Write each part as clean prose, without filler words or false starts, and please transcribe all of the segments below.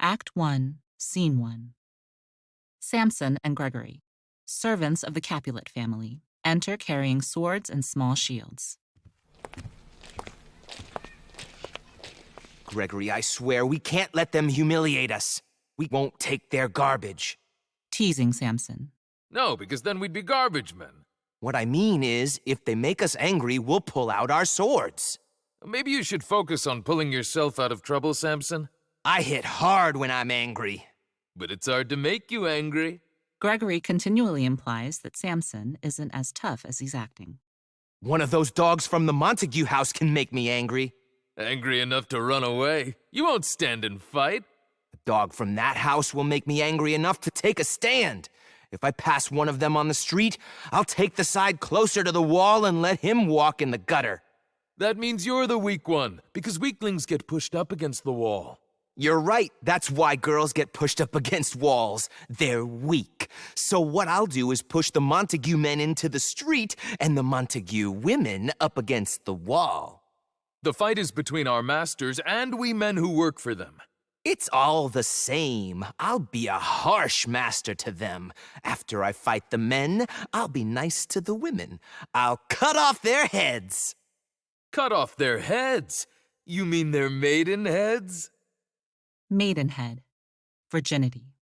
Act 1, Scene 1. Samson and Gregory, servants of the Capulet family, enter carrying swords and small shields. Gregory, I swear, we can't let them humiliate us. We won't take their garbage. Teasing Samson. No, because then we'd be garbage men. What I mean is, if they make us angry, we'll pull out our swords. Maybe you should focus on pulling yourself out of trouble, Samson. I hit hard when I'm angry. But it's hard to make you angry. Gregory continually implies that Samson isn't as tough as he's acting. One of those dogs from the Montague house can make me angry. Angry enough to run away. You won't stand and fight. A dog from that house will make me angry enough to take a stand. If I pass one of them on the street, I'll take the side closer to the wall and let him walk in the gutter. That means you're the weak one, because weaklings get pushed up against the wall. You're right. That's why girls get pushed up against walls. They're weak. So what I'll do is push the Montague men into the street and the Montague women up against the wall. The fight is between our masters and we men who work for them. It's all the same. I'll be a harsh master to them. After I fight the men, I'll be nice to the women. I'll cut off their heads. Cut off their heads? You mean their maiden heads? Maidenhead. Virginity.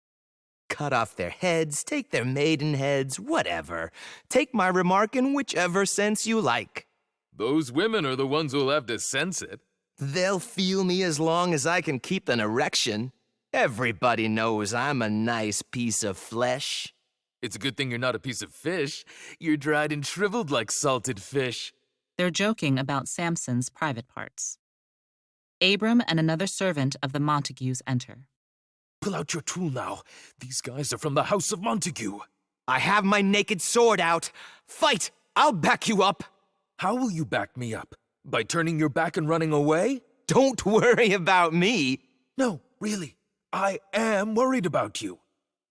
Cut off their heads, take their maiden heads, whatever. Take my remark in whichever sense you like. Those women are the ones who'll have to sense it. They'll feel me as long as I can keep an erection. Everybody knows I'm a nice piece of flesh. It's a good thing you're not a piece of fish. You're dried and shriveled like salted fish. They're joking about Samson's private parts. Abram and another servant of the Montagues enter. Pull out your tool now. These guys are from the House of Montague. I have my naked sword out. Fight! I'll back you up. How will you back me up? By turning your back and running away? Don't worry about me. No, really. I am worried about you.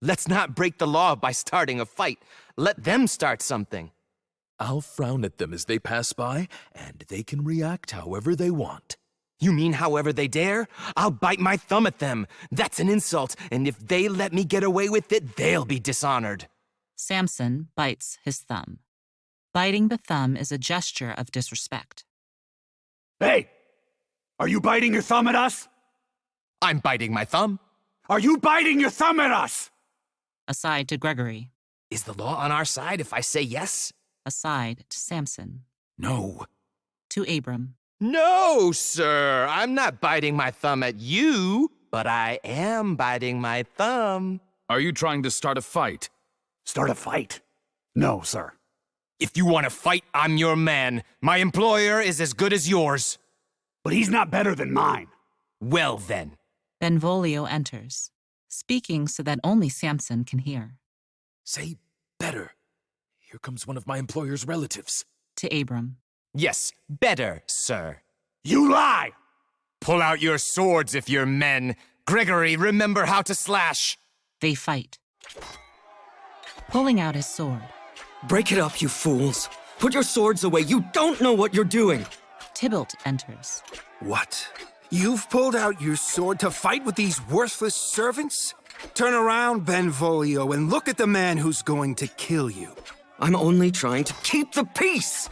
Let's not break the law by starting a fight. Let them start something. I'll frown at them as they pass by, and they can react however they want. You mean however they dare? I'll bite my thumb at them. That's an insult, and if they let me get away with it, they'll be dishonored. Samson bites his thumb. Biting the thumb is a gesture of disrespect. Hey! Are you biting your thumb at us? I'm biting my thumb. Are you biting your thumb at us? Aside to Gregory. Is the law on our side if I say yes? Aside to Samson. No. To Abram. No, sir. I'm not biting my thumb at you, but I am biting my thumb. Are you trying to start a fight? Start a fight? No, sir. If you want to fight, I'm your man. My employer is as good as yours. But he's not better than mine. Well, then. Benvolio enters, speaking so that only Samson can hear. Say better. Here comes one of my employer's relatives. To Abram. Yes, better, sir. You lie! Pull out your swords if you're men. Gregory, remember how to slash. They fight. Pulling out his sword. Break it up, you fools. Put your swords away. You don't know what you're doing. Tybalt enters. What? You've pulled out your sword to fight with these worthless servants? Turn around, Benvolio, and look at the man who's going to kill you. I'm only trying to keep the peace.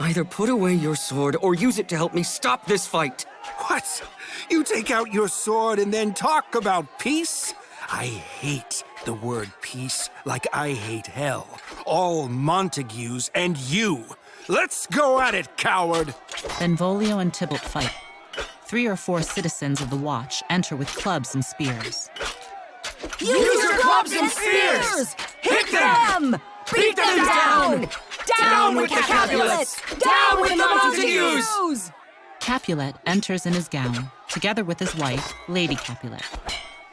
Either put away your sword or use it to help me stop this fight. What? You take out your sword and then talk about peace? I hate the word peace like I hate hell. All Montagues and you. Let's go at it, coward! Benvolio and Tybalt fight. 3 or 4 citizens of the Watch enter with clubs and spears. Use your clubs and spears! Hit them! Beat them down! Down with the Capulets! Down with the Montagues! Capulet enters in his gown, together with his wife, Lady Capulet.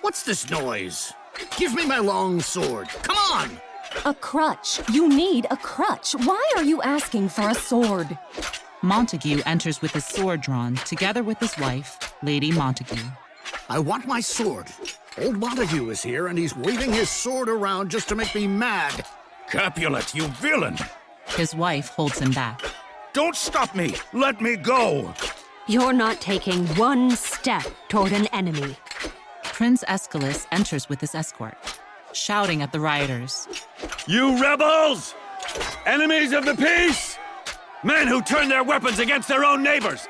What's this noise? Give me my long sword. Come on! A crutch. You need a crutch. Why are you asking for a sword? Montague enters with his sword drawn, together with his wife, Lady Montague. I want my sword. Old Montague is here, and he's waving his sword around just to make me mad. Capulet, you villain! His wife holds him back. Don't stop me! Let me go! You're not taking one step toward an enemy. Prince Aeschylus enters with his escort, shouting at the rioters. You rebels! Enemies of the peace! Men who turn their weapons against their own neighbors!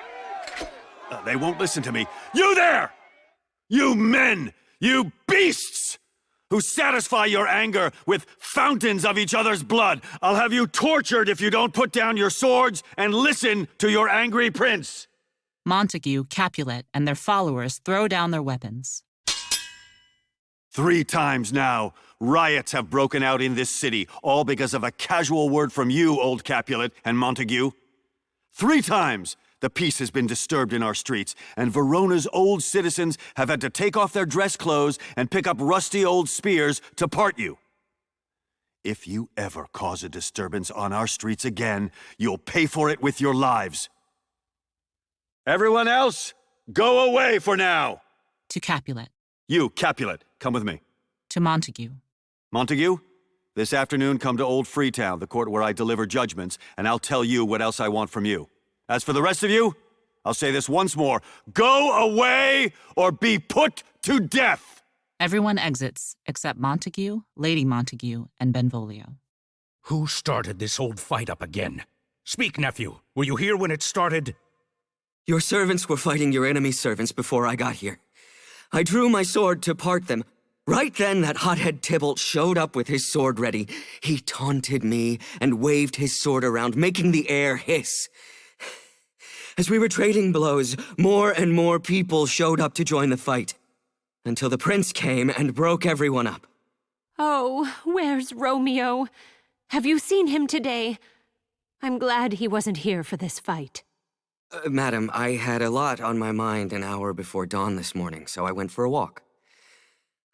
They won't listen to me. You there! You men! You beasts! Who satisfy your anger with fountains of each other's blood. I'll have you tortured if you don't put down your swords and listen to your angry prince. Montague, Capulet, and their followers throw down their weapons. 3 times now, riots have broken out in this city, all because of a casual word from you, old Capulet and Montague. 3 times the peace has been disturbed in our streets, and Verona's old citizens have had to take off their dress clothes and pick up rusty old spears to part you. If you ever cause a disturbance on our streets again, you'll pay for it with your lives. Everyone else, go away for now! To Capulet. You, Capulet, come with me. To Montague. Montague, this afternoon come to Old Freetown, the court where I deliver judgments, and I'll tell you what else I want from you. As for the rest of you, I'll say this once more. Go away or be put to death! Everyone exits except Montague, Lady Montague, and Benvolio. Who started this old fight up again? Speak, nephew. Were you here when it started? Your servants were fighting your enemy's servants before I got here. I drew my sword to part them. Right then, that hothead Tybalt showed up with his sword ready. He taunted me and waved his sword around, making the air hiss. As we were trading blows, more and more people showed up to join the fight, until the prince came and broke everyone up. Oh, where's Romeo? Have you seen him today? I'm glad he wasn't here for this fight. Madam, I had a lot on my mind an hour before dawn this morning, so I went for a walk.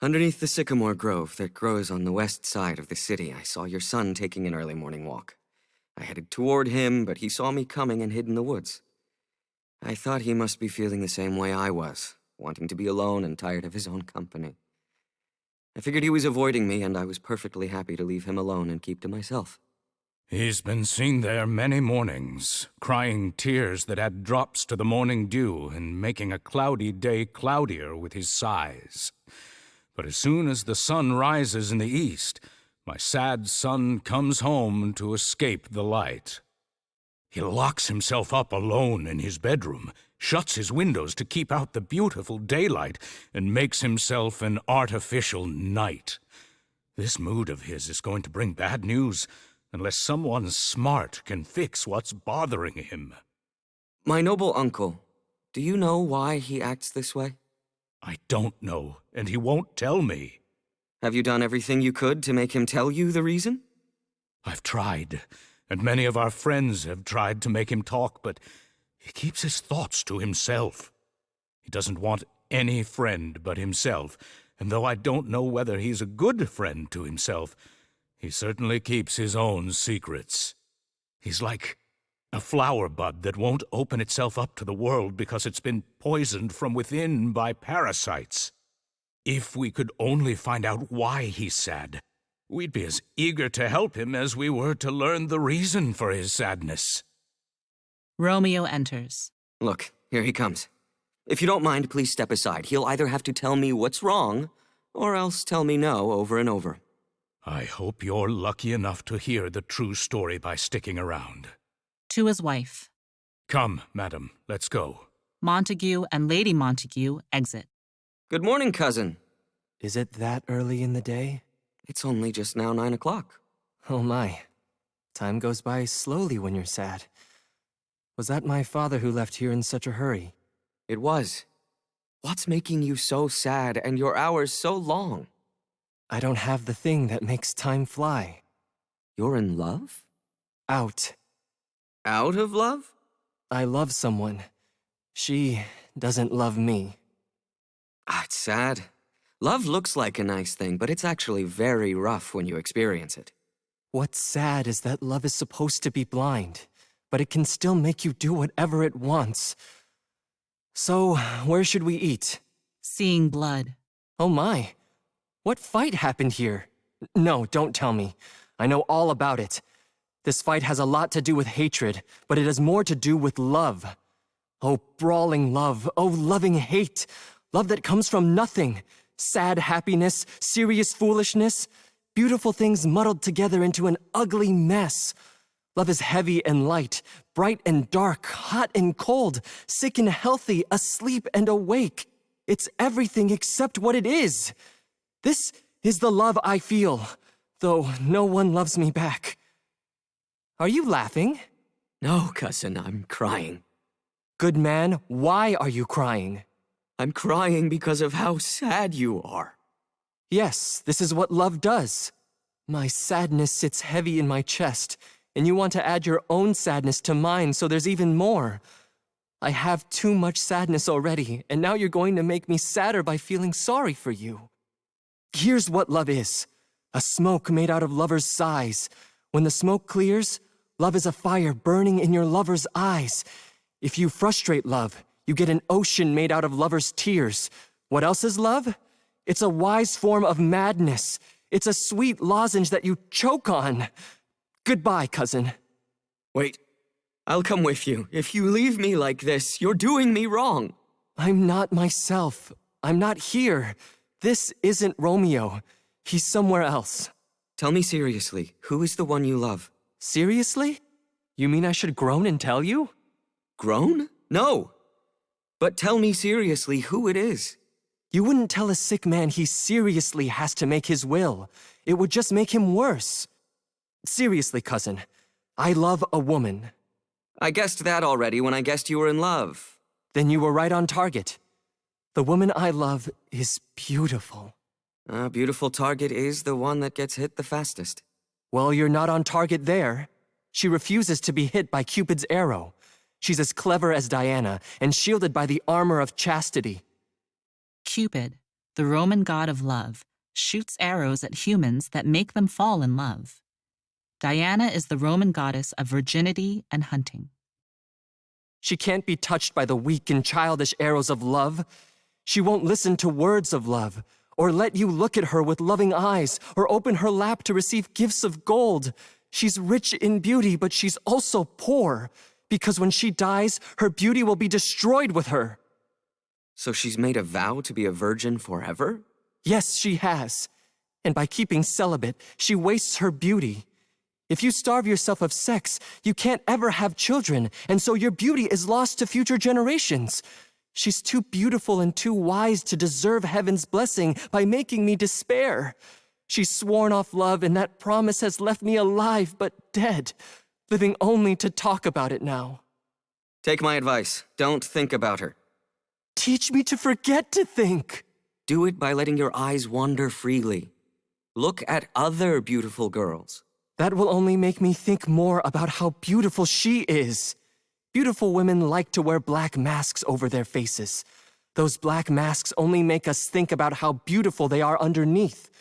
Underneath the sycamore grove that grows on the west side of the city, I saw your son taking an early morning walk. I headed toward him, but he saw me coming and hid in the woods. I thought he must be feeling the same way I was, wanting to be alone and tired of his own company. I figured he was avoiding me, and I was perfectly happy to leave him alone and keep to myself. He's been seen there many mornings, crying tears that add drops to the morning dew and making a cloudy day cloudier with his sighs. But as soon as the sun rises in the east, my sad son comes home to escape the light. He locks himself up alone in his bedroom, shuts his windows to keep out the beautiful daylight, and makes himself an artificial night. This mood of his is going to bring bad news, unless someone smart can fix what's bothering him. My noble uncle, do you know why he acts this way? I don't know, and he won't tell me. Have you done everything you could to make him tell you the reason? I've tried, and many of our friends have tried to make him talk, but he keeps his thoughts to himself. He doesn't want any friend but himself, and though I don't know whether he's a good friend to himself, he certainly keeps his own secrets. He's like a flower bud that won't open itself up to the world because it's been poisoned from within by parasites. If we could only find out why he's sad, we'd be as eager to help him as we were to learn the reason for his sadness. Romeo enters. Look, here he comes. If you don't mind, please step aside. He'll either have to tell me what's wrong, or else tell me no over and over. I hope you're lucky enough to hear the true story by sticking around. To his wife. Come, madam, let's go. Montague and Lady Montague exit. Good morning, cousin. Is it that early in the day? It's only just now 9 o'clock. Oh my. Time goes by slowly when you're sad. Was that my father who left here in such a hurry? It was. What's making you so sad and your hours so long? I don't have the thing that makes time fly. You're in love? Out. Out of love? I love someone. She doesn't love me. It's sad. Love looks like a nice thing, but it's actually very rough when you experience it. What's sad is that love is supposed to be blind, but it can still make you do whatever it wants. So, where should we eat? Seeing blood. Oh my. What fight happened here? No, don't tell me. I know all about it. This fight has a lot to do with hatred, but it has more to do with love. Oh, brawling love. Oh, loving hate. Love that comes from nothing. sad happiness, serious foolishness, beautiful things muddled together into an ugly mess. Love is heavy and light, bright and dark, hot and cold, sick and healthy, asleep and awake. It's everything except what it is. This is the love I feel, though no one loves me back. Are you laughing? No, cousin, I'm crying. Good man, why are you crying? I'm crying because of how sad you are. Yes, this is what love does. My sadness sits heavy in my chest, and you want to add your own sadness to mine, so there's even more. I have too much sadness already, and now you're going to make me sadder by feeling sorry for you. Here's what love is. A smoke made out of lovers' sighs. When the smoke clears, love is a fire burning in your lover's eyes. If you frustrate love, you get an ocean made out of lovers' tears. What else is love? It's a wise form of madness. It's a sweet lozenge that you choke on. Goodbye, cousin. Wait, I'll come with you. If you leave me like this, you're doing me wrong. I'm not myself. I'm not here. This isn't Romeo. He's somewhere else. Tell me seriously, who is the one you love? Seriously? You mean I should groan and tell you? Groan? No. But tell me seriously who it is. You wouldn't tell a sick man he seriously has to make his will. It would just make him worse. Seriously, cousin, I love a woman. I guessed that already when I guessed you were in love. Then you were right on target. The woman I love is beautiful. A beautiful target is the one that gets hit the fastest. Well, you're not on target there. She refuses to be hit by Cupid's arrow. She's as clever as Diana and shielded by the armor of chastity. Cupid, the Roman god of love, shoots arrows at humans that make them fall in love. Diana is the Roman goddess of virginity and hunting. She can't be touched by the weak and childish arrows of love. She won't listen to words of love, or let you look at her with loving eyes, or open her lap to receive gifts of gold. She's rich in beauty, but she's also poor, because when she dies, her beauty will be destroyed with her. So she's made a vow to be a virgin forever? Yes, she has. And by keeping celibate, she wastes her beauty. If you starve yourself of sex, you can't ever have children, and so your beauty is lost to future generations. She's too beautiful and too wise to deserve heaven's blessing by making me despair. She's sworn off love, and that promise has left me alive but dead, living only to talk about it now. Take my advice. Don't think about her. Teach me to forget to think. Do it by letting your eyes wander freely. Look at other beautiful girls. That will only make me think more about how beautiful she is. Beautiful women like to wear black masks over their faces. Those black masks only make us think about how beautiful they are underneath.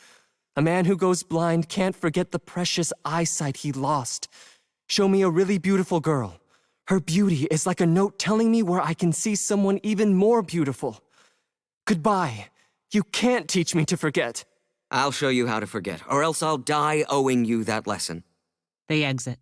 A man who goes blind can't forget the precious eyesight he lost. Show me a really beautiful girl. Her beauty is like a note telling me where I can see someone even more beautiful. Goodbye. You can't teach me to forget. I'll show you how to forget, or else I'll die owing you that lesson. They exit.